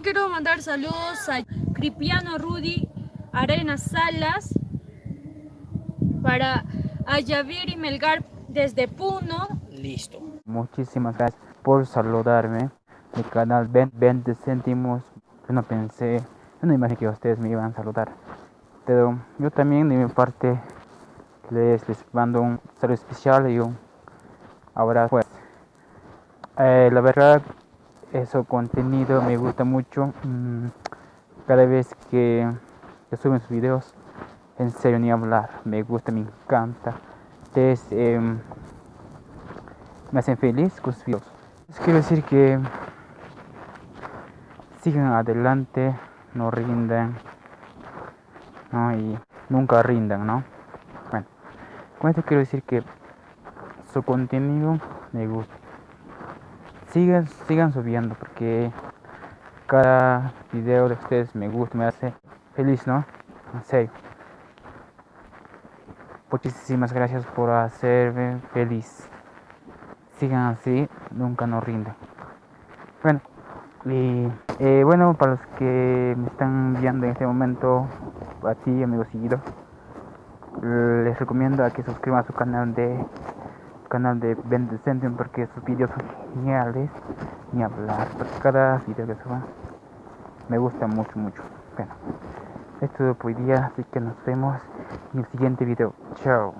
quiero mandar saludos a Cripiano Rudy Arenas Salas, para a Yaviri Melgar desde Puno. Listo. Muchísimas gracias por saludarme. Mi canal 20 céntimos. Yo no pensé, yo no imaginé que ustedes me iban a saludar. Pero yo también de mi parte les mando un saludo especial y un abrazo. Pues, la verdad, ese contenido me gusta mucho. Cada vez que suben sus videos, en serio ni hablar, me gusta, me encanta. Ustedes me hacen feliz con sus videos. Les quiero decir que sigan adelante, no rindan, ¿no? Y nunca rindan, ¿no? Bueno, con esto quiero decir que su contenido me gusta. Sigan subiendo porque cada video de ustedes me gusta, me hace feliz, ¿no? En serio. Muchísimas gracias por hacerme feliz. Sigan así, nunca nos rindan. Bueno, y bueno, para los que me están viendo en este momento, a ti, amigos seguidos, les recomiendo a que suscriban a su canal de 20 céntimos porque sus videos son geniales, ni hablar, porque cada video que suban me gusta mucho. Bueno, esto es todo por hoy día, así que nos vemos en el siguiente video. Chao.